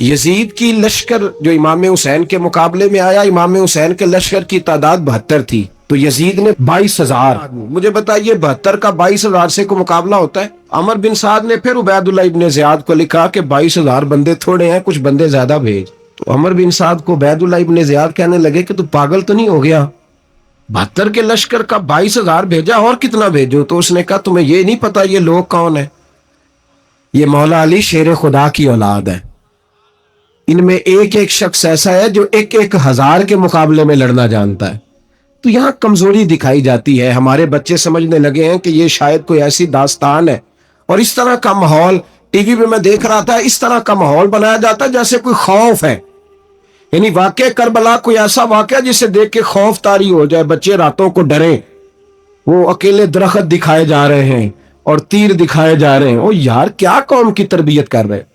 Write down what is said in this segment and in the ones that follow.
یزید کی لشکر جو امام حسین کے مقابلے میں آیا، امام حسین کے لشکر کی تعداد 72 تھی، تو یزید نے 22,000. مجھے بتائیے 72 کا 22,000 سے کو مقابلہ ہوتا ہے؟ عمر بن سعد نے پھر عبید اللہ ابن زیاد کو لکھا کہ 22,000 بندے تھوڑے ہیں، کچھ بندے زیادہ بھیج. تو عمر بن سعد کو عبید اللہ ابن زیاد کہنے لگے کہ تو پاگل تو نہیں ہو گیا، 72 کے لشکر کا 22,000 بھیجا، اور کتنا بھیجو؟ تو اس نے کہا تمہیں یہ نہیں پتا یہ لوگ کون ہیں؟ یہ مولا علی شیر خدا کی اولاد ہے، ان میں ایک ایک شخص ایسا ہے جو 1,000 کے مقابلے میں لڑنا جانتا ہے. تو یہاں کمزوری دکھائی جاتی ہے. ہمارے بچے سمجھنے لگے ہیں کہ یہ شاید کوئی ایسی داستان ہے، اور اس طرح کا ماحول ٹی وی پہ میں دیکھ رہا تھا، اس طرح کا ماحول بنایا جاتا ہے جیسے کوئی خوف ہے. یعنی واقع کربلا کوئی ایسا واقعہ جسے دیکھ کے خوف طاری ہو جائے، بچے راتوں کو ڈریں. وہ اکیلے درخت دکھائے جا رہے ہیں اور تیر دکھائے جا رہے ہیں. او یار، کیا قوم کی تربیت کر رہے ہیں؟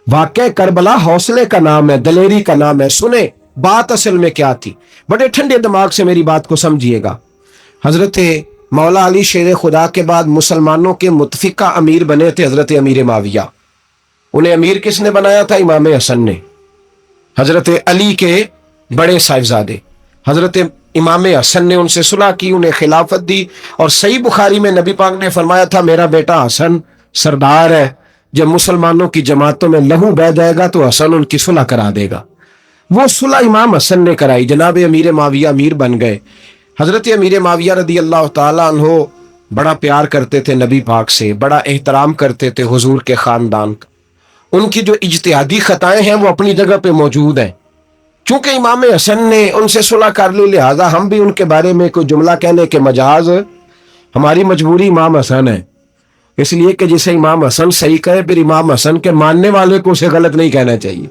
واقع کربلا حوصلے کا نام ہے، دلیری کا نام ہے. سنیں بات اصل میں کیا تھی، بڑے ٹھنڈے دماغ سے میری بات کو سمجھیے گا. حضرت مولا علی شیر خدا کے بعد مسلمانوں کے متفقہ امیر بنے تھے حضرت امیر معاویہ. انہیں امیر کس نے بنایا تھا؟ امام حسن نے، حضرت علی کے بڑے صاحبزادے. حضرت امام حسن نے ان سے صلح کی، انہیں خلافت دی. اور صحیح بخاری میں نبی پاک نے فرمایا تھا میرا بیٹا حسن سردار ہے، جب مسلمانوں کی جماعتوں میں لہو بہ جائے گا تو حسن ان کی صلح کرا دے گا. وہ صلح امام حسن نے کرائی، جناب امیر معاویہ امیر بن گئے. حضرت امیر معاویہ رضی اللہ تعالیٰ عنہ بڑا پیار کرتے تھے نبی پاک سے، بڑا احترام کرتے تھے حضور کے خاندان کا. ان کی جو اجتہادی خطائیں ہیں وہ اپنی جگہ پہ موجود ہیں. چونکہ امام حسن نے ان سے صلح کر لی، لہذا ہم بھی ان کے بارے میں کوئی جملہ کہنے کے مجاز، ہماری مجبوری امام حسن ہے. اس لیے کہ جسے امام حسن صحیح کہے پھر امام حسن کے ماننے والے کو اسے غلط نہیں کہنا چاہیے.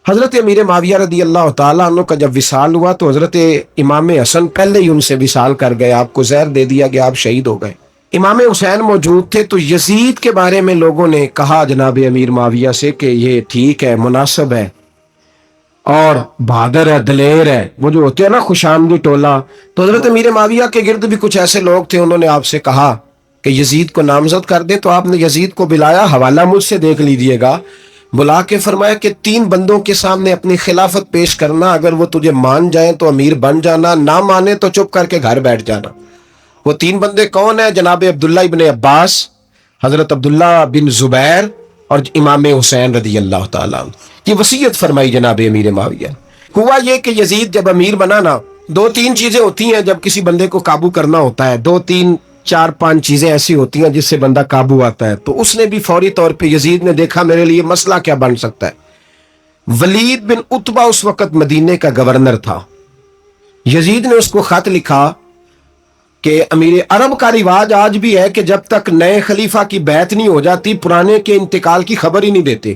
حضرت امیر معاویہ رضی اللہ تعالیٰ عنہ کا جب وصال ہوا تو حضرت امام حسن پہلے ہی ان سے وصال کر گئے، آپ کو زہر دے دیا گیا، آپ شہید ہو گئے. امام حسین موجود تھے. تو یزید کے بارے میں لوگوں نے کہا جناب امیر معاویہ سے کہ یہ ٹھیک ہے، مناسب ہے اور بہادر ہے، دلیر ہے، وہ جو ہوتے ہیں نا خوش آمدی ٹولہ. تو حضرت امیر معاویہ کے گرد بھی کچھ ایسے لوگ تھے، انہوں نے آپ سے کہا کہ یزید کو نامزد کر دے. تو آپ نے یزید کو بلایا، حوالہ مجھ سے دیکھ لیجئے گا. بلا کے فرمایا کہ 3 بندوں کے سامنے اپنی خلافت پیش کرنا، اگر وہ تجھے مان جائیں تو امیر بن جانا، نہ مانے تو چپ کر کے گھر بیٹھ جانا. وہ 3 بندے کون ہیں؟ جناب عبداللہ ابن عباس، حضرت عبداللہ بن زبیر اور امام حسین رضی اللہ تعالیٰ عنہ. یہ وصیت فرمائی جناب امیر معاویہ. ہوا یہ کہ یزید جب امیر بنا نا، 2-3 چیزیں ہوتی ہیں جب کسی بندے کو قابو کرنا ہوتا ہے، 2-3-4-5 چیزیں ایسی ہوتی ہیں جس سے بندہ قابو آتا ہے. تو اس نے بھی فوری طور پہ، یزید نے دیکھا میرے لیے مسئلہ کیا بن سکتا ہے. ولید بن عتبہ اس وقت مدینے کا گورنر تھا. یزید نے اس کو خط لکھا کہ امیر عرب کا رواج آج بھی ہے کہ جب تک نئے خلیفہ کی بیعت نہیں ہو جاتی پرانے کے انتقال کی خبر ہی نہیں دیتے،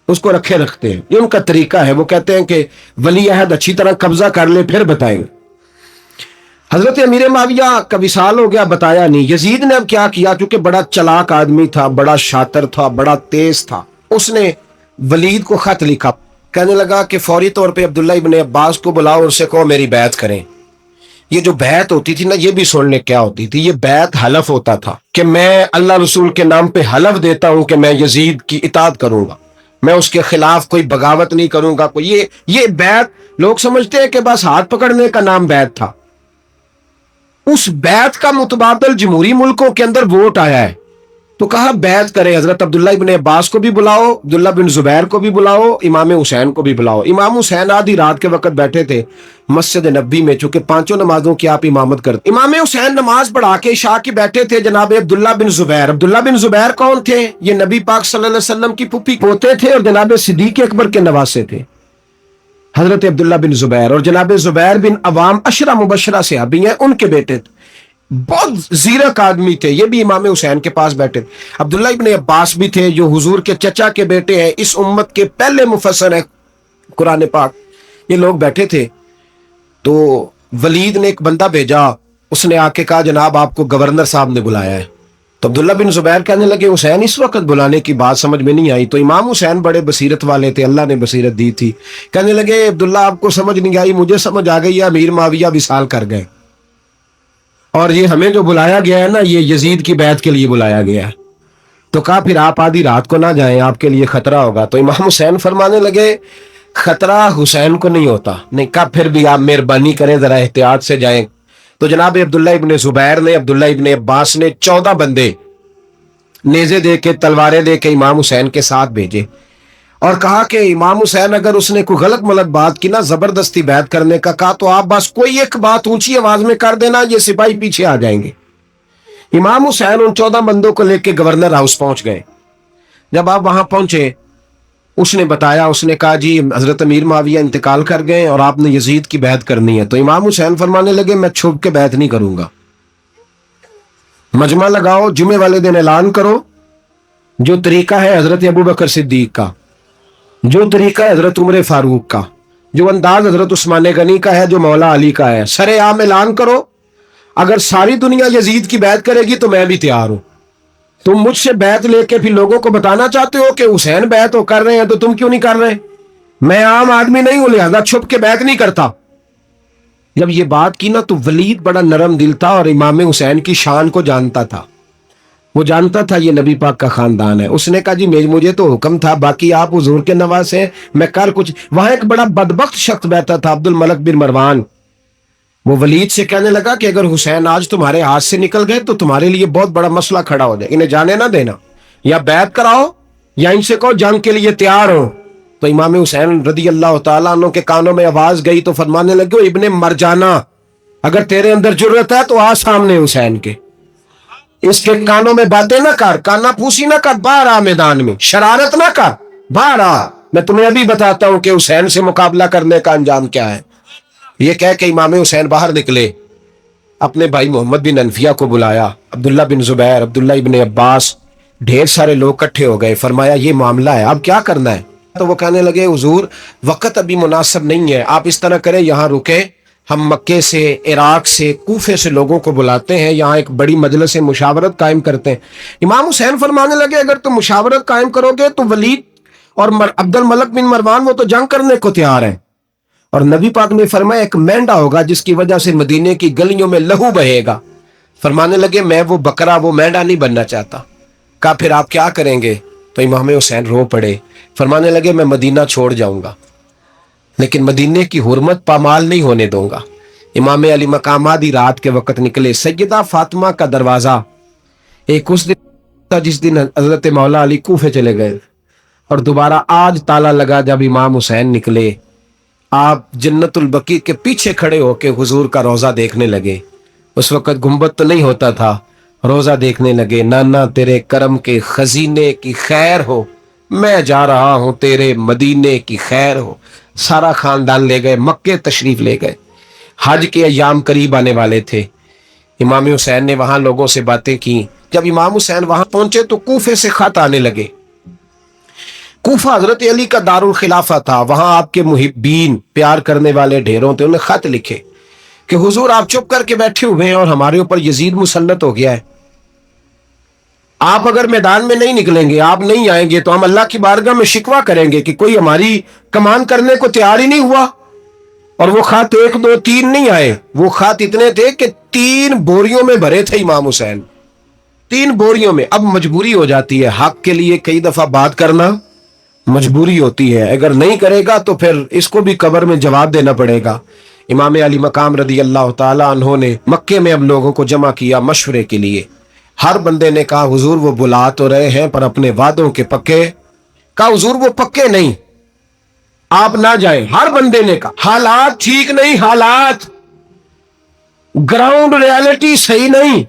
اس کو رکھے رکھتے ہیں. یہ ان کا طریقہ ہے. وہ کہتے ہیں کہ ولی عہد اچھی طرح قبضہ کر لے پھر بتائیں گے. حضرت امیر معاویہ کا وصال ہو گیا، بتایا نہیں. یزید نے اب کیا کیا، چونکہ بڑا چلاک آدمی تھا، بڑا شاطر تھا، بڑا تیز تھا، اس نے ولید کو خط لکھا. کہنے لگا کہ فوری طور پہ عبداللہ ابن عباس کو بلاؤ اور اسے کہو میری بیعت کریں. یہ جو بیعت ہوتی تھی نا، یہ بھی سننے کیا ہوتی تھی. یہ بیعت حلف ہوتا تھا کہ میں اللہ رسول کے نام پہ حلف دیتا ہوں کہ میں یزید کی اطاعت کروں گا، میں اس کے خلاف کوئی بغاوت نہیں کروں گا. کوئی یہ بیعت لوگ سمجھتے ہیں کہ بس ہاتھ پکڑنے کا نام بیعت تھا. اس بیعت کا متبادل جمہوری ملکوں کے اندر ووٹ آیا ہے. تو کہا بیعت کرے. حضرت عبداللہ ابن عباس کو بھی بلاؤ، عبداللہ بن زبیر کو بھی بلاؤ، امام حسین کو بھی بلاؤ. امام حسین آدھی رات کے وقت بیٹھے تھے مسجد نبی میں، چونکہ 5 نمازوں کی آپ امامت کرتے. امام حسین نماز پڑھا کے عشاء کی بیٹھے تھے. جناب عبداللہ بن زبیر، عبداللہ بن زبیر کون تھے؟ یہ نبی پاک صلی اللہ علیہ وسلم کی پھوپھی پوتے تھے اور جناب صدیق اکبر کے نواسے تھے، حضرت عبداللہ بن زبیر. اور جناب زبیر بن عوام عشرہ مبشرہ صحابی ہیں، ان کے بیٹے تھے. بہت زیرک آدمی تھے. یہ بھی امام حسین کے پاس بیٹھے. عبداللہ ابن عباس بھی تھے جو حضور کے چچا کے بیٹے ہیں، اس امت کے پہلے مفسر ہیں قرآن پاک. یہ لوگ بیٹھے تھے. تو ولید نے ایک بندہ بھیجا، اس نے آ کے کہا جناب آپ کو گورنر صاحب نے بلایا ہے. تو عبداللہ بن زبیر کہنے لگے حسین اس وقت بلانے کی بات سمجھ میں نہیں آئی. تو امام حسین بڑے بصیرت والے تھے، اللہ نے بصیرت دی تھی. کہنے لگے عبداللہ آپ کو سمجھ نہیں آئی، مجھے سمجھ آ گئی ہے، امیر معاویہ وصال کر گئے اور یہ ہمیں جو بلایا گیا ہے نا، یہ یزید کی بیعت کے لیے بلایا گیا ہے. تو کہا پھر آپ آدھی رات کو نہ جائیں، آپ کے لیے خطرہ ہوگا۔ تو امام حسین فرمانے لگے خطرہ حسین کو نہیں ہوتا۔ نہیں، کہا پھر بھی آپ مہربانی کریں ذرا احتیاط سے جائیں۔ تو جناب عبداللہ ابن زبیر نے، عبداللہ ابن عباس نے 14 بندے نیزے دے کے، تلواریں دے کے امام حسین کے ساتھ بھیجے اور کہا کہ امام حسین اگر اس نے کوئی غلط ملت بات کی نا، زبردستی بیعت کرنے کا کہا، تو آپ بس کوئی ایک بات اونچی آواز میں کر دینا، یہ سپاہی پیچھے آ جائیں گے۔ امام حسین ان 14 بندوں کو لے کے گورنر ہاؤس پہنچ گئے۔ جب آپ وہاں پہنچے، اس نے بتایا، اس نے کہا جی حضرت امیر معاویہ انتقال کر گئے اور آپ نے یزید کی بیعت کرنی ہے۔ تو امام حسین فرمانے لگے میں چھپ کے بیعت نہیں کروں گا، مجمع لگاؤ، جمعے والے دن اعلان کرو، جو طریقہ ہے حضرت ابوبکر صدیق کا، جو طریقہ ہے حضرت عمر فاروق کا، جو انداز حضرت عثمان غنی کا ہے، جو مولا علی کا ہے، سر عام اعلان کرو، اگر ساری دنیا یزید کی بیعت کرے گی تو میں بھی تیار ہوں۔ تم مجھ سے بیعت لے کے پھر لوگوں کو بتانا چاہتے ہو کہ حسین بیعت ہو کر رہے ہیں، تو تم کیوں نہیں کر رہے؟ میں عام آدمی نہیں ہوں، لہذا چھپ کے بیعت نہیں کرتا۔ جب یہ بات کی نا تو ولید بڑا نرم دل تھا اور امام حسین کی شان کو جانتا تھا، وہ جانتا تھا یہ نبی پاک کا خاندان ہے۔ اس نے کہا جی مجھے تو حکم تھا، باقی آپ حضور کے نواز ہیں، میں کر کچھ۔ وہاں ایک بڑا بدبخت شخص بیٹھا تھا، عبد الملک بن مروان، وہ ولید سے کہنے لگا کہ اگر حسین آج تمہارے ہاتھ سے نکل گئے تو تمہارے لیے بہت بڑا مسئلہ کھڑا ہو جائے، انہیں جانے نہ دینا، یا بیعت کراؤ یا ان سے کہو جنگ کے لیے تیار ہو۔ تو امام حسین رضی اللہ تعالیٰ عنہ کے کانوں میں آواز گئی تو فرمانے لگے ابن مرجانہ، اگر تیرے اندر جرأت ہے تو آ سامنے حسین کے، اس کے کانوں میں باتیں نہ کر، کانا پھوسی نہ کر، باہر آ میدان میں، شرارت نہ کر، باہر آ، میں تمہیں ابھی بتاتا ہوں کہ حسین سے مقابلہ کرنے کا انجام کیا ہے۔ یہ کہہ کہ امام حسین باہر نکلے، اپنے بھائی محمد بن انفیہ کو بلایا، عبداللہ بن زبیر، عبداللہ ابن عباس، ڈھیر سارے لوگ کٹھے ہو گئے۔ فرمایا یہ معاملہ ہے، اب کیا کرنا ہے؟ تو وہ کہنے لگے حضور وقت ابھی مناسب نہیں ہے، آپ اس طرح کریں یہاں رکے، ہم مکے سے، عراق سے، کوفے سے لوگوں کو بلاتے ہیں، یہاں ایک بڑی مجلس مشاورت قائم کرتے ہیں۔ امام حسین فرمانے لگے اگر تم مشاورت قائم کرو گے تو ولید اور عبد الملک بن مروان وہ تو جنگ کرنے کو تیار ہیں، اور نبی پاک نے فرمایا ایک مینڈا ہوگا جس کی وجہ سے مدینے کی گلیوں میں لہو بہے گا۔ فرمانے لگے میں وہ بکرا، وہ مینڈا نہیں بننا چاہتا۔ کہا پھر آپ کیا کریں گے؟ تو امام حسین رو پڑے، فرمانے لگے میں مدینہ چھوڑ جاؤں گا لیکن مدینے کی حرمت پامال نہیں ہونے دوں گا۔ امام علی مقام آدھی رات کے وقت نکلے، سیدہ فاطمہ کا دروازہ ایک اس دن تھا جس دن حضرت مولا علی کوفے چلے گئے، اور دوبارہ آج تالا لگا جب امام حسین نکلے۔ آپ جنت البقیع کے پیچھے کھڑے ہو کے حضور کا روزہ دیکھنے لگے، اس وقت گنبد تو نہیں ہوتا تھا، روزہ دیکھنے لگے۔ نانا تیرے کرم کے خزینے کی خیر ہو، میں جا رہا ہوں تیرے مدینے کی خیر ہو۔ سارا خاندان لے گئے، مکے تشریف لے گئے، حج کے ایام قریب آنے والے تھے۔ امام حسین نے وہاں لوگوں سے باتیں کی۔ جب امام حسین وہاں پہنچے تو کوفے سے خط آنے لگے۔ کوفہ حضرت علی کا دارالخلافہ تھا، وہاں آپ کے محبین، پیار کرنے والے ڈھیروں تھے، انہیں خط لکھے کہ حضور آپ چپ کر کے بیٹھے ہوئے ہیں اور ہمارے اوپر یزید مسلط ہو گیا ہے، آپ اگر میدان میں نہیں نکلیں گے، آپ نہیں آئیں گے تو ہم اللہ کی بارگاہ میں شکوہ کریں گے کہ کوئی ہماری کمان کرنے کو تیار ہی نہیں ہوا۔ اور وہ خط 1 2 3 نہیں آئے، وہ خط اتنے تھے کہ 3 بوریوں میں بھرے تھے امام حسین، 3 بوریوں میں۔ اب مجبوری ہو جاتی ہے، حق کے لیے کئی دفعہ بات کرنا مجبوری ہوتی ہے، اگر نہیں کرے گا تو پھر اس کو بھی قبر میں جواب دینا پڑے گا۔ امام علی مقام رضی اللہ تعالی عنہ نے مکے میں اب لوگوں کو جمع کیا مشورے کے لیے۔ ہر بندے نے کہا حضور وہ بلا تو رہے ہیں پر اپنے وعدوں کے پکے۔ کہا حضور وہ پکے نہیں، آپ نہ جائیں۔ ہر بندے نے کہا حالات ٹھیک نہیں، حالات گراؤنڈ ریالٹی صحیح نہیں،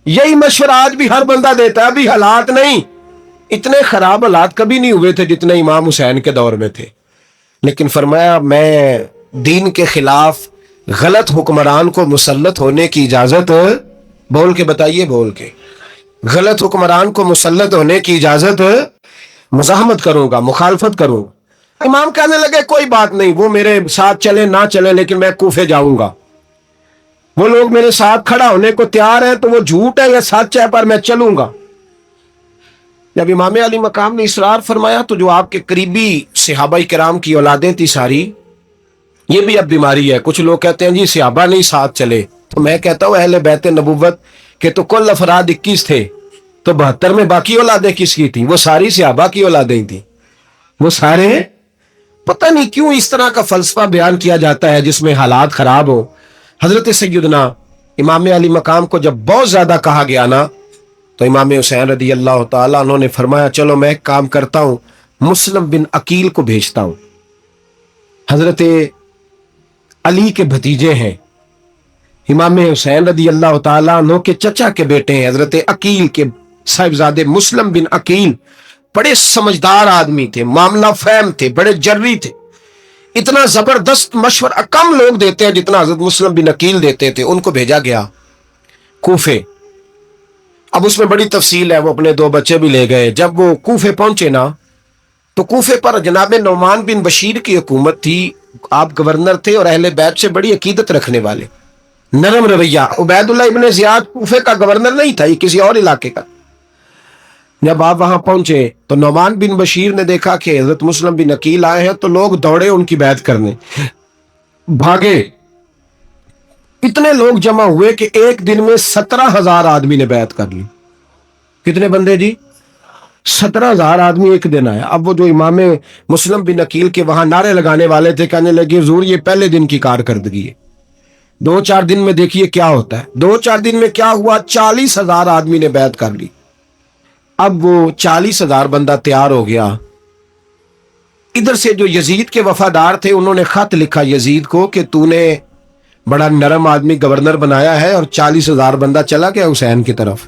یہی مشورہ آج بھی ہر بندہ دیتا ہے، ابھی حالات نہیں۔ اتنے خراب حالات کبھی نہیں ہوئے تھے جتنے امام حسین کے دور میں تھے، لیکن فرمایا میں دین کے خلاف غلط حکمران کو مسلط ہونے کی اجازت، بول کے بتائیے، بول کے، غلط حکمران کو مسلط ہونے کی اجازت، مزاحمت کروں گا، مخالفت کروں گا۔ امام کہنے لگے کوئی بات نہیں، وہ میرے ساتھ چلے نہ چلے لیکن میں کوفے جاؤں گا، وہ لوگ میرے ساتھ کھڑا ہونے کو تیار ہیں تو وہ جھوٹ ہے یا سچ ہے پر میں چلوں گا۔ جب امام علی مقام نے اصرار فرمایا تو جو آپ کے قریبی صحابہ کرام کی اولادیں تھی ساری، یہ بھی اب بیماری ہے، کچھ لوگ کہتے ہیں جی صحابہ نہیں ساتھ چلے، تو میں کہتا ہوں اہل بیت نبوت کے تو کل افراد 21 تھے، تو 72 میں باقی اولادیں کس کی تھیں؟ وہ ساری صحابہ کی اولادیں تھیں، وہ سارے. پتہ نہیں کیوں اس طرح کا فلسفہ بیان کیا جاتا ہے جس میں حالات خراب ہو. حضرت سیدنا امام علی مقام کو جب بہت زیادہ کہا گیا نا تو امام حسین رضی اللہ تعالیٰ انہوں نے فرمایا چلو میں ایک کام کرتا ہوں، مسلم بن عقیل کو بھیجتا ہوں. حضرت علی کے بھتیجے ہیں، امام حسین رضی اللہ تعالیٰ عنہ کے چچا کے بیٹے ہیں، حضرت عقیل کے صاحبزادے مسلم بن عقیل. بڑے سمجھدار آدمی تھے، معاملہ فہم تھے، بڑے جری تھے. اتنا زبردست مشورہ کم لوگ دیتے ہیں جتنا حضرت مسلم بن عقیل دیتے تھے. ان کو بھیجا گیا کوفے. اب اس میں بڑی تفصیل ہے، وہ اپنے 2 بچے بھی لے گئے. جب وہ کوفے پہنچے نا تو کوفے پر جناب نعمان بن بشیر کی حکومت تھی. آپ گورنر تھے اور اہل بیت سے بڑی عقیدت رکھنے والے، نرم رویہ. عبید اللہ ابن زیاد کوفے کا گورنر نہیں تھا، یہ کسی اور علاقے کا. جب آپ وہاں پہنچے تو نعمان بن بشیر نے دیکھا کہ حضرت مسلم بن عقیل آئے ہیں تو لوگ دوڑے ان کی بیعت کرنے، بھاگے. اتنے لوگ جمع ہوئے کہ ایک دن میں 17,000 آدمی نے بیعت کر لی. کتنے بندے جی؟ 17,000 آدمی ایک دن آیا. اب وہ جو امام مسلم بن عقیل کے وہاں نعرے لگانے والے تھے کہنے لگے حضور یہ پہلے دن کی کارکردگی ہے، 2-4 دن میں دیکھیے کیا ہوتا ہے. 2-4 دن میں کیا ہوا؟ 40,000 آدمی نے بیعت کر لی. اب وہ 40,000 بندہ تیار ہو گیا. ادھر سے جو یزید کے وفادار تھے انہوں نے خط لکھا یزید کو کہ تو نے بڑا نرم آدمی گورنر بنایا ہے اور 40,000 بندہ چلا گیا حسین کی طرف.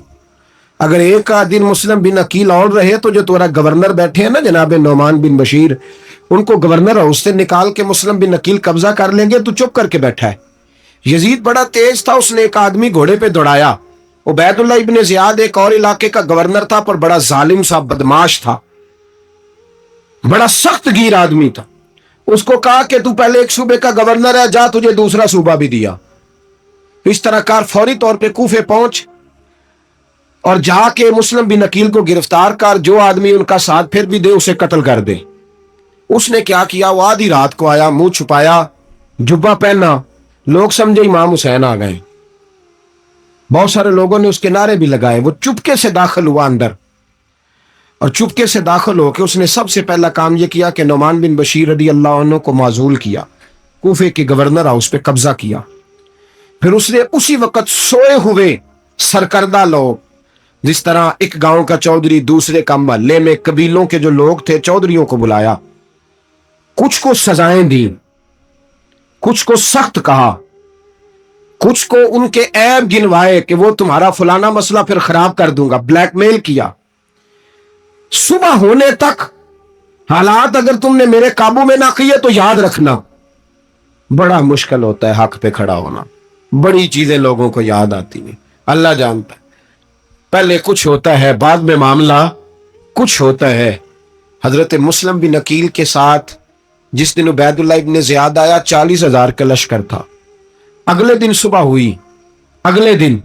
اگر ایک دن مسلم بن عقیل اور رہے تو جو تمہارا گورنر بیٹھے ہیں نا جناب نعمان بن بشیر، ان کو گورنر ہاؤس سے نکال کے مسلم بن عقیل قبضہ کر لیں گے. تو چپ کر کے بیٹھا ہے. یزید بڑا تیز تھا، اس نے ایک آدمی گھوڑے پہ دوڑایا. عبید اللہ ابن زیاد ایک اور علاقے کا گورنر تھا پر بڑا ظالم سا بدماش تھا، بڑا سخت گیر آدمی تھا. اس کو کہا کہ تو پہلے ایک صوبے کا گورنر ہے، جا تجھے دوسرا صوبہ بھی دیا. اس طرح کار فوری طور پہ کوفے پہنچ اور جا کے مسلم بن عقیل کو گرفتار کر، جو آدمی ان کا ساتھ پھر بھی دے اسے قتل کر دے. اس نے کیا کیا؟ وہ آدھی رات کو آیا، منہ چھپایا، جبہ پہنا. لوگ سمجھے امام حسین آ گئے. بہت سارے لوگوں نے اس کے نعرے بھی لگائے. وہ چپکے سے داخل ہوا اندر اور چپکے سے داخل ہو کے اس نے سب سے پہلا کام یہ کیا کہ نعمان بن بشیر رضی اللہ عنہ کو معزول کیا، کوفے کے گورنر ہاؤس پہ قبضہ کیا. پھر اس نے اسی وقت سوئے ہوئے سرکردہ لوگ، جس طرح ایک گاؤں کا چودھری دوسرے کا محلے میں قبیلوں کے جو لوگ تھے چودھریوں کو بلایا، کچھ کو سزائیں دی، کچھ کو سخت کہا، کچھ کو ان کے عیب گنوائے کہ وہ تمہارا فلانا مسئلہ پھر خراب کر دوں گا. بلیک میل کیا. صبح ہونے تک حالات اگر تم نے میرے قابو میں نہ کیے تو یاد رکھنا بڑا مشکل ہوتا ہے حق پہ کھڑا ہونا. بڑی چیزیں لوگوں کو یاد آتی ہیں، اللہ جانتا ہے. پہلے کچھ ہوتا ہے، بعد میں معاملہ کچھ ہوتا ہے. حضرت مسلم بن عقیل کے ساتھ جس دن عبید اللہ ابن زیاد آیا 40,000 کا لشکر تھا. اگلے دن صبح ہوئی، اگلے دن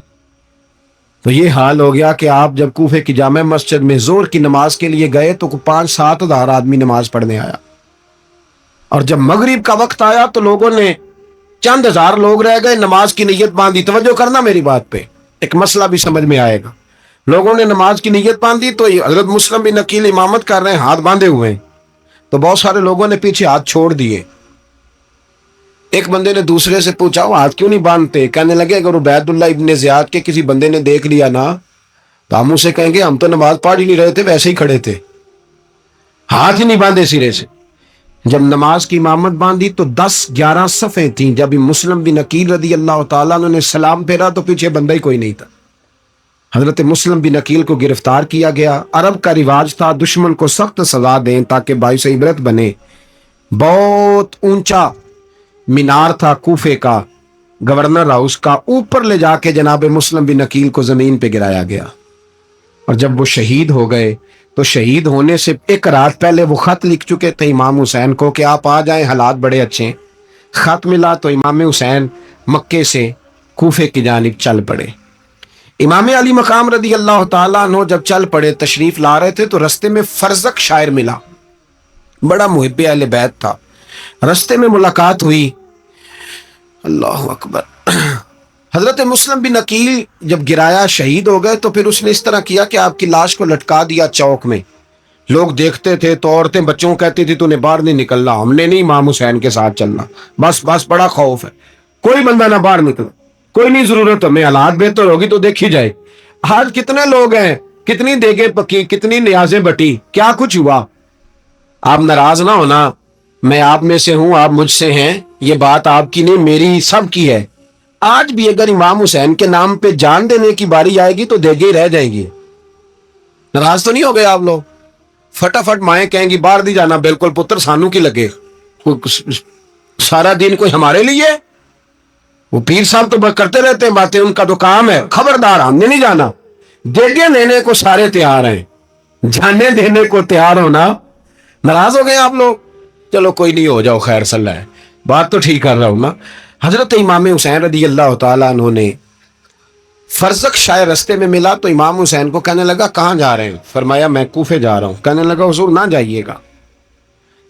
تو یہ حال ہو گیا کہ آپ جب کوفے کی جامع مسجد میں زور کی نماز کے لیے گئے تو 5-7 ہزار آدمی نماز پڑھنے آیا. اور جب مغرب کا وقت آیا تو لوگوں نے چند ہزار لوگ رہ گئے، نماز کی نیت باندھی. توجہ کرنا میری بات پہ، ایک مسئلہ بھی سمجھ میں آئے گا. لوگوں نے نماز کی نیت باندھی تو حضرت مسلم بن عقیل امامت کر رہے ہیں، ہاتھ باندھے ہوئے ہیں. تو بہت سارے لوگوں نے پیچھے ہاتھ چھوڑ دیے. ایک بندے نے دوسرے سے پوچھا وہ ہاتھ کیوں نہیں باندھتے؟ کہنے لگے اگر عبید اللہ ابن زیاد کے کسی بندے نے دیکھ لیا نا تو ہم اسے کہیں گے ہم تو نماز پڑھ ہی نہیں رہے تھے، ویسے ہی کھڑے تھے، ہاتھ ہی نہیں باندھے سرے سے. جب نماز کی امامت باندھی تو 10-11 صفیں تھیں. جب مسلم بن عقیل رضی اللہ تعالیٰ عنہ نے سلام پھیرا تو پیچھے بندہ ہی کوئی نہیں تھا. حضرت مسلم بن عقیل کو گرفتار کیا گیا. عرب کا رواج تھا دشمن کو سخت سزا دیں تاکہ باعث عبرت بنے. بہت اونچا مینار تھا کوفے کا گورنر ہاؤس کا، اوپر لے جا کے جناب مسلم بن عقیل کو زمین پہ گرایا گیا. اور جب وہ شہید ہو گئے تو شہید ہونے سے ایک رات پہلے وہ خط لکھ چکے تھے امام حسین کو کہ آپ آ جائیں، حالات بڑے اچھے ہیں. خط ملا تو امام حسین مکے سے کوفے کی جانب چل پڑے. امام علی مقام رضی اللہ تعالیٰ عنہ جب چل پڑے تشریف لا رہے تھے تو رستے میں فرزق شاعر ملا، بڑا محب اہل بیت تھا. رستے میں ملاقات ہوئی، اللہ اکبر. حضرت مسلم بن عقیل جب گرایا شہید ہو گئے تو پھر اس نے اس طرح کیا کہ آپ کی لاش کو لٹکا دیا چوک میں. لوگ دیکھتے تھے تو عورتیں بچوں کہتی تھی تو نے باہر نہیں نکلنا, ہم نے نہیں امام حسین کے ساتھ چلنا, بس بس بڑا خوف ہے, کوئی بندہ نہ باہر نکلا, کوئی نہیں ضرورت ہمیں, حالات بہتر ہوگی تو دیکھی جائے. آج کتنے لوگ ہیں, کتنی دیگیں پکی, کتنی نیازیں بٹی, کیا کچھ ہوا. آپ ناراض نہ ہونا, میں آپ میں سے ہوں, آپ مجھ سے ہیں, یہ بات آپ کی نہیں میری سب کی ہے. آج بھی اگر امام حسین کے نام پہ جان دینے کی باری آئے گی تو دیگیں رہ جائیں گی. ناراض تو نہیں ہو گئے آپ لوگ؟ فٹافٹ مائیں کہیں گی باہر دی جانا, بالکل پتر سانو کی لگے, سارا دن کوئی ہمارے لیے. وہ پیر صاحب تو کرتے رہتے ہیں باتیں, ان کا تو کام ہے, خبردار ہم نے نہیں جانا. دیگیں دینے کو سارے تیار ہیں, جانے دینے کو تیار ہونا. ناراض ہو گئے آپ لوگ؟ چلو کوئی نہیں, ہو جاؤ, خیر صلی اللہ ہے, بات تو ٹھیک کر رہا ہوں نا. حضرت امام حسین رضی اللہ تعالیٰ عنہ نے فرزق شاہ رستے میں ملا تو امام حسین کو کہنے لگا کہاں جا رہے ہیں؟ فرمایا میں کوفے جا رہا ہوں. کہنے لگا حضور نہ جائیے گا,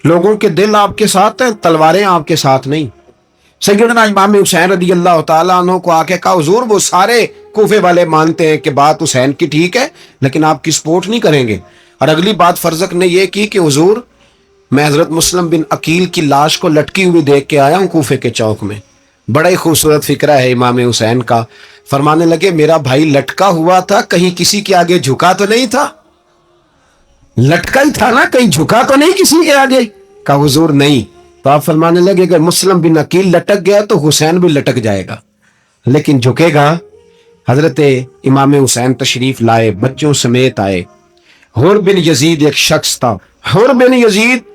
لوگوں کے دل آپ کے ساتھ ہیں, تلواریں آپ کے ساتھ نہیں. سیدنا امام حسین رضی اللہ تعالیٰ عنہ کو آ کے کہا حضور وہ سارے کوفے والے مانتے ہیں کہ بات حسین کی ٹھیک ہے لیکن آپ کی سپورٹ نہیں کریں گے. اور اگلی بات فرزق نے یہ کی کہ حضور میں حضرت مسلم بن عقیل کی لاش کو لٹکی ہوئی دیکھ کے آیا ہوں کوفے کے چوک میں. بڑا ہی خوبصورت فکرہ ہے امام حسین کا. فرمانے لگے میرا بھائی لٹکا ہوا تھا, کہیں کسی کے آگے جھکا تو نہیں تھا؟ لٹکا ہی تھا نا, کہیں جھکا تو نہیں کسی کے آگے؟ کہا حضور نہیں. تو آپ فرمانے لگے اگر مسلم بن عقیل لٹک گیا تو حسین بھی لٹک جائے گا, لیکن جھکے گا. حضرت امام حسین تشریف لائے, بچوں سمیت آئے. حور بن یزید ایک شخص تھا. حور بن یزید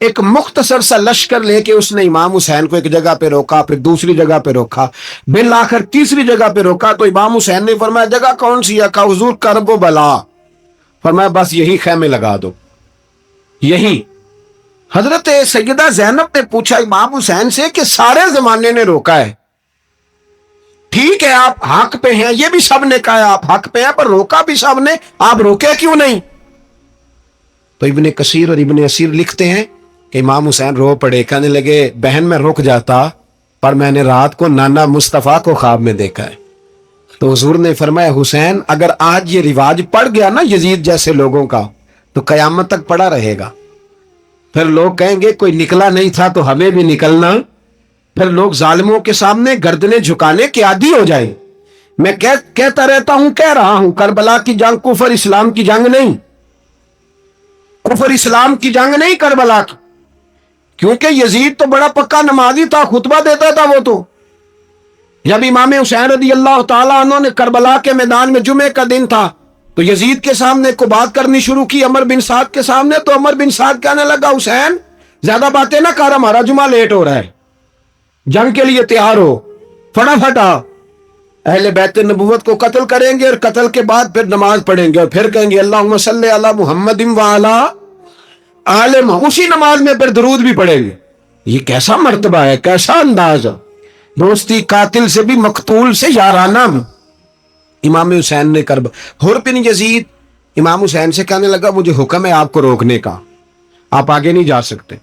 ایک مختصر سا لشکر لے کے اس نے امام حسین کو ایک جگہ پہ روکا, پھر دوسری جگہ پہ روکا, بالآخر تیسری جگہ پہ روکا. تو امام حسین نے فرمایا جگہ کون سی ہے؟ کہا حضور کرب و بلا. فرمایا بس یہی خیمے لگا دو, یہی. حضرت سیدہ زینب نے پوچھا امام حسین سے کہ سارے زمانے نے روکا ہے, ٹھیک ہے آپ حق پہ ہیں, یہ بھی سب نے کہا آپ حق پہ ہیں, پر روکا بھی سب نے, آپ روکے کیوں نہیں؟ تو ابن کثیر اور ابن اسیر لکھتے ہیں کہ امام حسین رو پڑے, کہنے لگے بہن میں رک جاتا پر میں نے رات کو نانا مصطفیٰ کو خواب میں دیکھا ہے. تو حضور نے فرمایا حسین اگر آج یہ رواج پڑ گیا نا یزید جیسے لوگوں کا تو قیامت تک پڑا رہے گا. پھر لوگ کہیں گے کوئی نکلا نہیں تھا تو ہمیں بھی نکلنا. پھر لوگ ظالموں کے سامنے گردنیں جھکانے کے عادی ہو جائیں. میں کہتا رہتا ہوں, کہہ رہا ہوں, کربلا کی جنگ کفر اسلام کی جنگ نہیں, کفر اسلام کی جنگ نہیں کربلا کی. کیونکہ یزید تو بڑا پکا نمازی تھا, خطبہ دیتا تھا وہ تو. جب امام حسین رضی اللہ تعالیٰ عنہ نے کربلا کے میدان میں جمعے کا دن تھا تو یزید کے سامنے کو بات کرنی شروع کی, عمر بن سعد کے سامنے. تو عمر بن سعد کہنے لگا حسین زیادہ باتیں نہ کر, ہمارا جمعہ لیٹ ہو رہا ہے, جنگ کے لیے تیار ہو, فٹافٹ آ. اہل بیت نبوت کو قتل کریں گے اور قتل کے بعد پھر نماز پڑھیں گے اور پھر کہیں گے اللہم صلی علی محمد وعلی آل محمد, اسی نماز میں پھر درود بھی پڑھیں گے. یہ کیسا مرتبہ ہے, کیسا انداز ہے. دوستی قاتل سے بھی مقتول سے یارانہ. امام حسین نے کرب. حر بن یزید امام حسین سے کہنے لگا مجھے حکم ہے آپ کو روکنے کا, آپ آگے نہیں جا سکتے.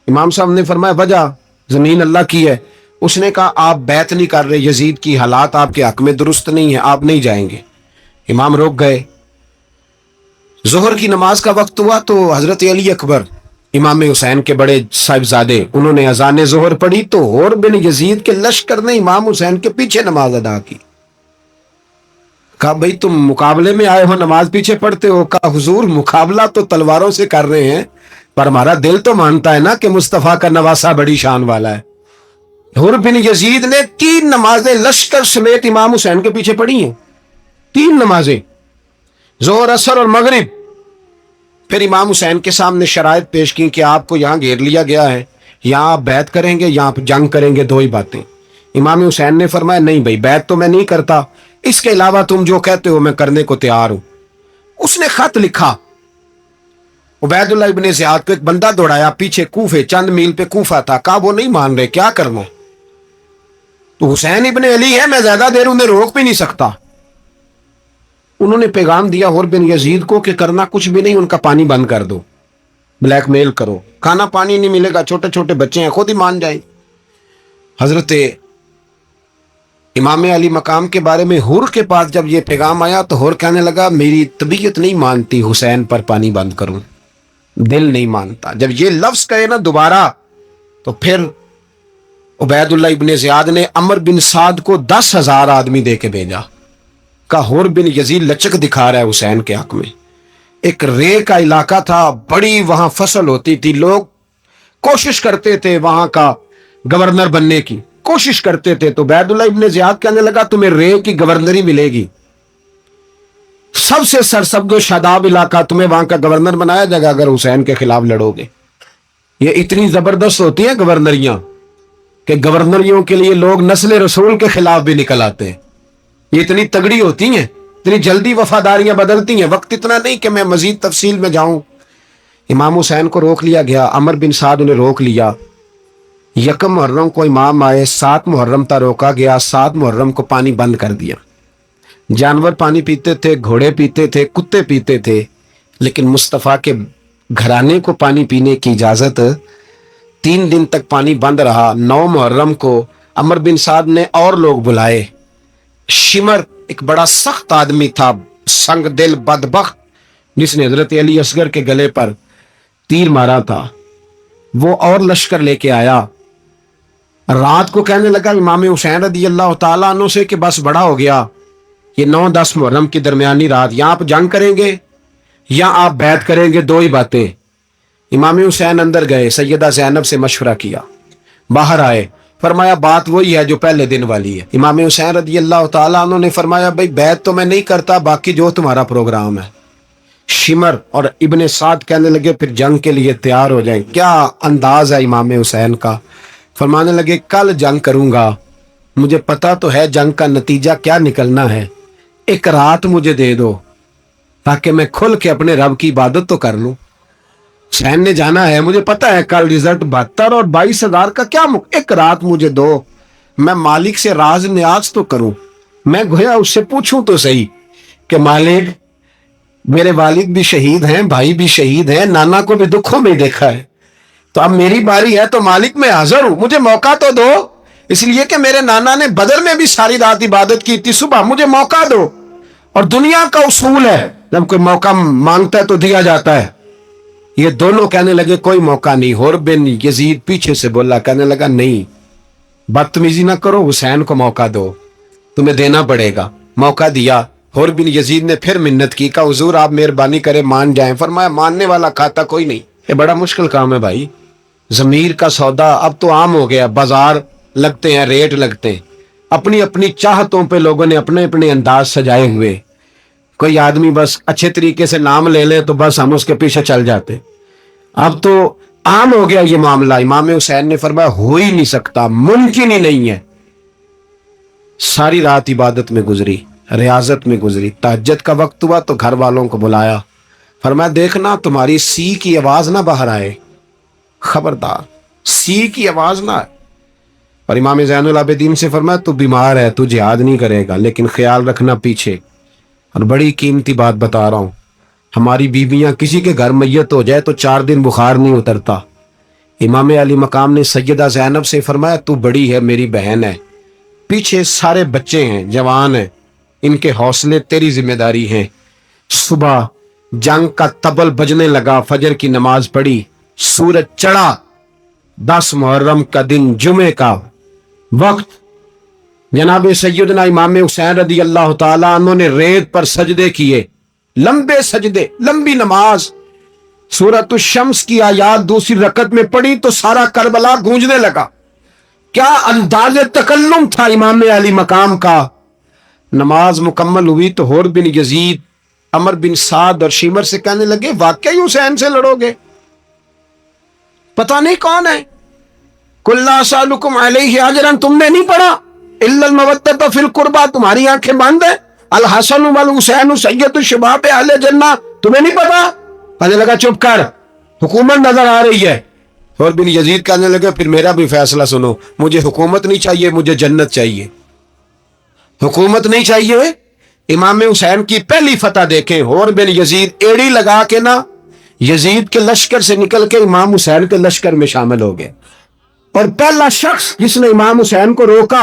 امام صاحب نے فرمایا وجہ زمین اللہ کی ہے. اس نے کہا آپ بیعت نہیں کر رہے, یزید کی حالات آپ کے حق میں درست نہیں ہے, آپ نہیں جائیں گے. امام روک گئے. ظہر کی نماز کا وقت ہوا تو حضرت علی اکبر امام حسین کے بڑے صاحبزادے انہوں نے اذان ظہر پڑھی تو حور بن یزید کے لشکر نے امام حسین کے پیچھے نماز ادا کی. کہا بھئی تم مقابلے میں آئے ہو, نماز پیچھے پڑھتے ہو؟ کہا حضور مقابلہ تو تلواروں سے کر رہے ہیں پر ہمارا دل تو مانتا ہے نا کہ مصطفیٰ کا نواسہ بڑی شان والا ہے. حر بن یزید نے 3 نمازیں لشکر سمیت امام حسین کے پیچھے پڑھی ہیں, 3 نمازیں, ظہر اثر اور مغرب. پھر امام حسین کے سامنے شرائط پیش کی کہ آپ کو یہاں گھیر لیا گیا ہے, یہاں آپ بیعت کریں گے, یہاں جنگ کریں گے, 2 ہی باتیں. امام حسین نے فرمایا نہیں بھائی بیعت تو میں نہیں کرتا, اس کے علاوہ تم جو کہتے ہو میں کرنے کو تیار ہوں. اس نے خط لکھا, عبید اللہ ابن زیاد کو ایک بندہ دوڑایا پیچھے, کوفے چند میل پہ کوفہ تھا. کہا وہ نہیں مان رہے, کیا کرنا؟ تو حسین ابن علی ہے, میں زیادہ دیر انہیں روک بھی نہیں سکتا. انہوں نے پیغام دیا حر بن یزید کو کہ کرنا کچھ بھی نہیں, ان کا پانی بند کر دو, بلیک میل کرو, کھانا پانی نہیں ملے گا, چھوٹے چھوٹے بچے ہیں, خود ہی مان جائیں. حضرت امام علی مقام کے بارے میں حور کے پاس جب یہ پیغام آیا تو حور کہنے لگا میری طبیعت نہیں مانتی حسین پر پانی بند کروں، دل نہیں مانتا۔ جب یہ لفظ کہے نا دوبارہ تو پھر عبید اللہ ابن زیاد نے عمر بن سعد کو 10,000 آدمی دے کے بھیجا، کہا حور بن یزید لچک دکھا رہا ہے حسین کے حق میں۔ ایک رے کا علاقہ تھا، بڑی وہاں فصل ہوتی تھی، لوگ کوشش کرتے تھے وہاں کا گورنر بننے کی، کوشش کرتے تھے۔ تو عبید اللہ ابن زیاد کہنے لگا تمہیں رے کی گورنری ملے گی، سب سے سرسبز و شاداب علاقہ، تمہیں وہاں کا گورنر بنایا جائے گا اگر حسین کے خلاف لڑو گے۔ یہ اتنی زبردست ہوتی ہیں گورنریاں کہ گورنریوں کے لیے لوگ نسل رسول کے خلاف بھی نکل آتے ہیں، یہ اتنی تگڑی ہوتی ہیں، اتنی جلدی وفاداریاں بدلتی ہیں۔ وقت اتنا نہیں کہ میں مزید تفصیل میں جاؤں۔ امام حسین کو روک لیا گیا، عمر بن سعد انہیں روک لیا۔ یکم محرم کو امام آئے، 7 محرم تا روکا گیا، 7 محرم کو پانی بند کر دیا۔ جانور پانی پیتے تھے، گھوڑے پیتے تھے، کتے پیتے تھے، لیکن مصطفیٰ کے گھرانے کو پانی پینے کی اجازت 3 دن تک پانی بند رہا۔ 9 محرم کو عمر بن سعد نے اور لوگ بلائے۔ شمر ایک بڑا سخت آدمی تھا، سنگ دل بدبخت، جس نے حضرت علی اصغر کے گلے پر تیر مارا تھا، وہ اور لشکر لے کے آیا۔ رات کو کہنے لگا امام حسین رضی اللہ تعالیٰ عنہ سے کہ بس بڑا ہو گیا، یہ 9-10 محرم کی درمیانی رات، یا آپ جنگ کریں گے یا آپ بیعت کریں گے، 2 ہی باتیں۔ امام حسین اندر گئے، سیدہ زینب سے مشورہ کیا، باہر آئے، فرمایا بات وہی ہے جو پہلے دن والی ہے۔ امام حسین رضی اللہ تعالیٰ عنہ نے فرمایا بھائی بیعت تو میں نہیں کرتا، باقی جو تمہارا پروگرام ہے۔ شمر اور ابن سعد کہنے لگے پھر جنگ کے لیے تیار ہو جائیں۔ کیا انداز ہے امام حسین کا، فرمانے لگے کل جنگ کروں گا، مجھے پتا تو ہے جنگ کا نتیجہ کیا نکلنا ہے، ایک رات مجھے دے دو تاکہ میں کھل کے اپنے رب کی عبادت تو کر لوں۔ حسین نے جانا ہے، مجھے پتا ہے کل رزلٹ 72 اور 22,000 کا کیا ایک رات مجھے دو، میں مالک سے راز نیاز تو کروں، میں گویا اس سے پوچھوں تو صحیح کہ مالک میرے والد بھی شہید ہیں، بھائی بھی شہید ہیں، نانا کو بھی دکھوں میں دیکھا ہے، تو اب میری باری ہے تو مالک میں حاضر ہوں، مجھے موقع تو دو، اس لیے کہ میرے نانا نے بدر میں بھی ساری رات عبادت کی تھی، صبح مجھے موقع دو۔ اور دنیا کا اصول ہے جب کوئی موقع مانگتا ہے تو دیا جاتا ہے۔ یہ دونوں کہنے لگے کوئی موقع نہیں۔ حور بن یزید پیچھے سے بولا، کہنے لگا نہیں، بدتمیزی نہ کرو، حسین کو موقع دو، تمہیں دینا پڑے گا۔ موقع دیا۔ حور بن یزید نے پھر منت کی، کہا حضور آپ مہربانی کرے مان جائیں۔ فرمایا ماننے والا کھاتا کوئی نہیں، یہ بڑا مشکل کام ہے بھائی، ضمیر کا سودا اب تو عام ہو گیا، بازار لگتے ہیں، ریٹ لگتے ہیں، اپنی اپنی چاہتوں پہ لوگوں نے اپنے اپنے انداز سجائے ہوئے، کوئی آدمی بس اچھے طریقے سے نام لے لے تو بس ہم اس کے پیچھے چل جاتے، اب تو عام ہو گیا یہ معاملہ۔ امام حسین نے فرمایا ہو ہی نہیں سکتا، ممکن ہی نہیں ہے۔ ساری رات عبادت میں گزری، ریاضت میں گزری، تہجد کا وقت ہوا تو گھر والوں کو بلایا، فرمایا دیکھنا تمہاری سی کی آواز نہ باہر آئے، خبردار سی کی آواز نہ آئے۔ اور امام زین العابدین سے فرمایا تو بیمار ہے، تو جہاد نہیں کرے گا، لیکن خیال رکھنا پیچھے۔ اور بڑی قیمتی بات بتا رہا ہوں، ہماری بیویاں کسی کے گھر میت ہو جائے تو 4 دن بخار نہیں اترتا۔ امام علی مقام نے سیدہ زینب سے فرمایا تو بڑی ہے، میری بہن ہے، پیچھے سارے بچے ہیں، جوان ہیں، ان کے حوصلے تیری ذمہ داری ہیں۔ صبح جنگ کا طبل بجنے لگا، فجر کی نماز پڑھی، سورج چڑھا، 10 محرم کا دن، جمعے کا وقت، جناب سیدنا امام حسین رضی اللہ تعالیٰ عنہ نے ریت پر سجدے کیے، لمبے سجدے، لمبی نماز، سورۃ الشمس کی آیات دوسری رکعت میں پڑھی تو سارا کربلا گونجنے لگا۔ کیا انداز تکلم تھا امام علی مقام کا۔ نماز مکمل ہوئی تو حور بن یزید، عمر بن سعد اور شمر سے کہنے لگے واقعی حسین سے لڑو گے؟ پتہ نہیں کون ہے، قل لا اسألکم علیہ اجرا، تم نے نہیں پڑھا، الا المودۃ فی القربى، تمہاری آنکھیں بند ہیں، الحسن والحسین سید الشباب اہل جنہ، تمہیں نہیں پتا؟ کہنے لگا چپ کر، حکومت نظر آ رہی ہے۔ اور بن یزید کہنے لگا پھر میرا بھی فیصلہ سنو، مجھے حکومت نہیں چاہیے، مجھے جنت چاہیے، حکومت نہیں چاہیے۔ امام حسین کی پہلی فتح دیکھیں، اور بن یزید ایڑی لگا کے نا یزید کے لشکر سے نکل کے امام حسین کے لشکر میں شامل ہو گئے، اور پہلا شخص جس نے امام حسین کو روکا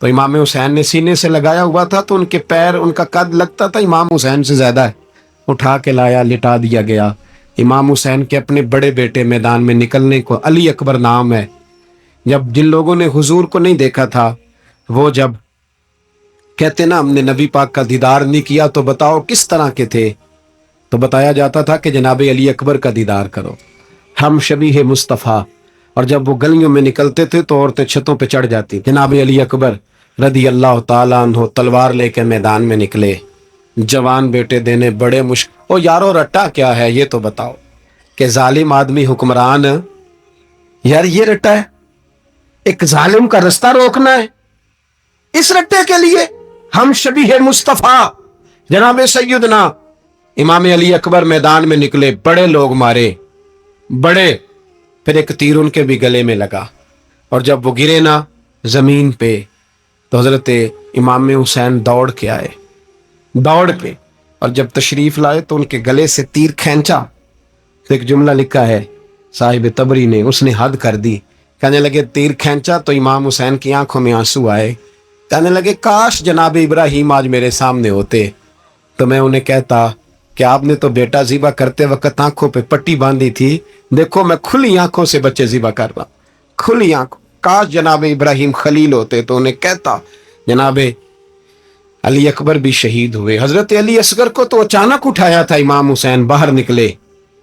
تو امام حسین نے سینے سے لگایا ہوا تھا تو ان کے پیر، ان کا قد لگتا تھا امام حسین سے زیادہ ہے، اٹھا کے لایا، لٹا دیا گیا۔ امام حسین کے اپنے بڑے بیٹے میدان میں نکلنے کو، علی اکبر نام ہے، جب جن لوگوں نے حضور کو نہیں دیکھا تھا، وہ جب کہتے نا ہم نے نبی پاک کا دیدار نہیں کیا تو بتاؤ کس طرح کے تھے، تو بتایا جاتا تھا کہ جناب علی اکبر کا دیدار کرو، ہم شبیہ مصطفیٰ۔ اور جب وہ گلیوں میں نکلتے تھے تو عورتیں چھتوں پہ چڑھ جاتی۔ جناب علی اکبر رضی اللہ تعالیٰ عنہ تلوار لے کے میدان میں نکلے، جوان بیٹے دینے بڑے مشکل۔ او یارو رٹا کیا ہے یہ تو بتاؤ، کہ ظالم آدمی حکمران، یار یہ رٹا ہے، ایک ظالم کا رستہ روکنا ہے، اس رٹے کے لیے ہم شبیہ مصطفیٰ جناب سیدنا امام علی اکبر میدان میں نکلے، بڑے لوگ مارے، بڑے، پھر ایک تیر ان کے بھی گلے میں لگا، اور جب وہ گرے نا زمین پہ تو حضرت امام حسین دوڑ کے آئے، دوڑ کے، اور جب تشریف لائے تو ان کے گلے سے تیر کھینچا تو ایک جملہ لکھا ہے صاحب تبری نے، اس نے حد کر دی، کہنے لگے تیر کھینچا تو امام حسین کی آنکھوں میں آنسو آئے، کہنے لگے کاش جناب ابراہیم آج میرے سامنے ہوتے تو میں انہیں کہتا کہ آپ نے تو بیٹا ذبح کرتے وقت آنکھوں پہ پٹی باندھی تھی، دیکھو میں کھلی آنکھوں سے بچے ذبح کر رہا، کھلی آنکھوں، کاش جناب ابراہیم خلیل ہوتے تو انہیں کہتا۔ جناب علی اکبر بھی شہید ہوئے۔ حضرت علی اصغر کو تو اچانک اٹھایا تھا امام حسین، باہر نکلے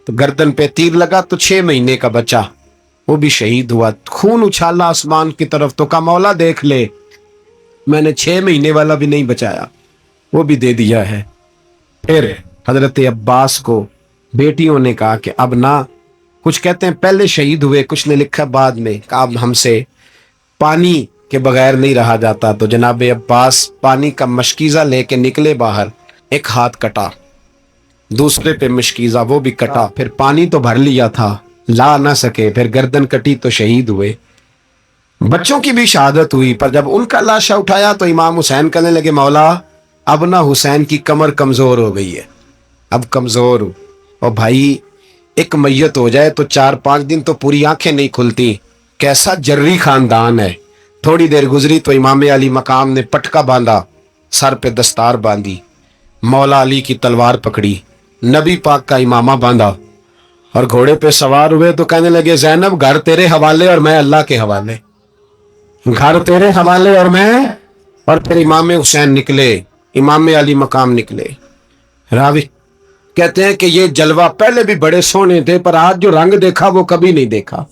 تو گردن پہ تیر لگا تو 6 مہینے کا بچہ وہ بھی شہید ہوا، خون اچھالا آسمان کی طرف تو کہا مولا دیکھ لے، میں نے 6 مہینے والا بھی نہیں بچایا، وہ بھی دے دیا ہے۔ پھر حضرت عباس کو بیٹیوں نے کہا کہ اب نہ، کچھ کہتے ہیں پہلے شہید ہوئے، کچھ نے لکھا بعد میں، کہ اب ہم سے پانی کے بغیر نہیں رہا جاتا، تو جناب عباس پانی کا مشکیزہ لے کے نکلے باہر، ایک ہاتھ کٹا، دوسرے پہ مشکیزہ وہ بھی کٹا، پھر پانی تو بھر لیا تھا لا نہ سکے، پھر گردن کٹی تو شہید ہوئے۔ بچوں کی بھی شہادت ہوئی، پر جب ان کا لاشا اٹھایا تو امام حسین کہنے لگے مولا اب نہ حسین کی کمر کمزور ہو گئی ہے، اب کمزور ہو، اور بھائی ایک میت ہو جائے تو 4-5 دن تو پوری آنکھیں نہیں کھلتی، کیسا جری خاندان ہے۔ تھوڑی دیر گزری تو امام علی مقام نے پٹکا باندھا، سر پہ دستار باندھی، مولا علی کی تلوار پکڑی، نبی پاک کا امامہ باندھا، اور گھوڑے پہ سوار ہوئے تو کہنے لگے زینب گھر تیرے حوالے اور میں اللہ کے حوالے، گھر تیرے حوالے اور میں، اور پھر امام حسین نکلے، امام علی مقام نکلے۔ راوی کہتے ہیں کہ یہ جلوہ پہلے بھی بڑے سونے تھے، پر آج جو رنگ دیکھا وہ کبھی نہیں دیکھا،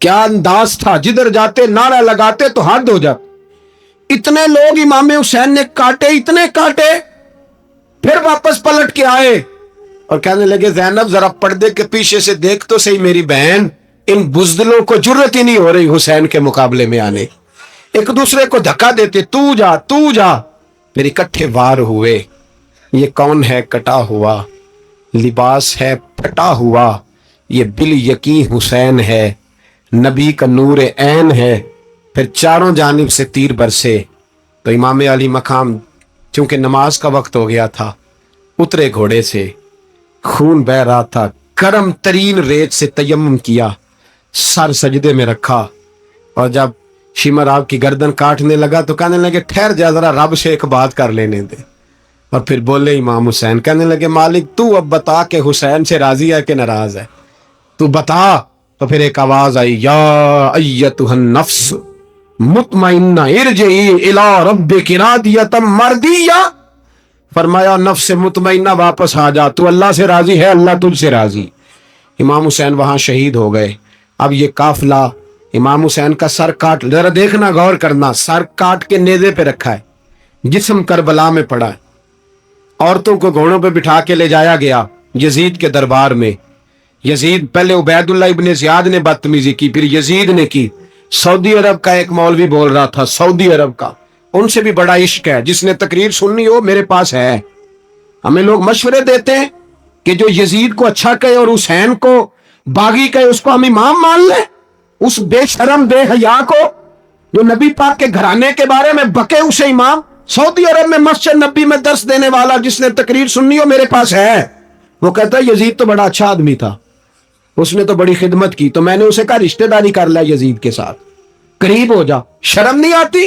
کیا انداز تھا، جدھر جاتے نعرہ لگاتے تو حد ہو جاتے، اتنے لوگ امام حسین نے کاٹے، اتنے کاٹے، پھر واپس پلٹ کے آئے اور کہنے لگے زینب ذرا پردے کے پیچھے سے دیکھ تو صحیح میری بہن، ان بزدلوں کو جرت ہی نہیں ہو رہی حسین کے مقابلے میں آنے، ایک دوسرے کو دھکا دیتے، تو جا تو جا، پھر اکٹھے وار ہوئے۔ یہ کون ہے کٹا ہوا، لباس ہے پھٹا ہوا، یہ بال یقین حسین ہے، نبی کا نور عین ہے۔ پھر چاروں جانب سے تیر برسے تو امام علی مقام چونکہ نماز کا وقت ہو گیا تھا، اترے گھوڑے سے، خون بہ رہا تھا، گرم ترین ریت سے تیمم کیا، سر سجدے میں رکھا، اور جب شمر آپ کی گردن کاٹنے لگا تو کہنے لگے ٹھہر جا ذرا رب سے ایک بات کر لینے دے، اور پھر بولے امام حسین، کہنے لگے مالک تو اب بتا کہ حسین سے راضی ہے کہ ناراض ہے، تو بتا۔ تو پھر ایک آواز آئی، یا ایتھا النفس مطمئنہ ارجعی الی ربک راضیۃ مرضیہ، فرمایا نفس مطمئنہ واپس آ جا، تو اللہ سے راضی ہے، اللہ تجھ سے راضی۔ امام حسین وہاں شہید ہو گئے۔ اب یہ قافلہ امام حسین کا سر کاٹ، ذرا دیکھنا غور کرنا، سر کاٹ کے نیزے پہ رکھا ہے، جسم کربلا میں پڑا ہے، عورتوں کو گھوڑوں پہ بٹھا کے لے جایا گیا یزید کے دربار میں۔ یزید، پہلے عبید اللہ ابن زیاد نے بدتمیزی کی، پھر یزید نے کی۔ سعودی عرب کا ایک مولوی بول رہا تھا، سعودی عرب کا، ان سے بھی بڑا عشق ہے، جس نے تقریر سننی ہو میرے پاس ہے۔ ہمیں لوگ مشورے دیتے ہیں کہ جو یزید کو اچھا کہے اور حسین کو باغی کہے اس کو ہم امام مان لیں، اس بے شرم بے حیا کو جو نبی پاک کے گھرانے کے بارے میں بکے اسے امام۔ سعودی عرب میں مسجد نبی میں درس دینے والا جس نے تقریر سننی ہو میرے پاس ہے، وہ کہتا ہے یزید تو بڑا اچھا آدمی تھا، اس نے تو بڑی خدمت کی، تو میں نے اسے کہا رشتہ داری کر لیا یزید کے ساتھ، قریب ہو جا، شرم نہیں آتی؟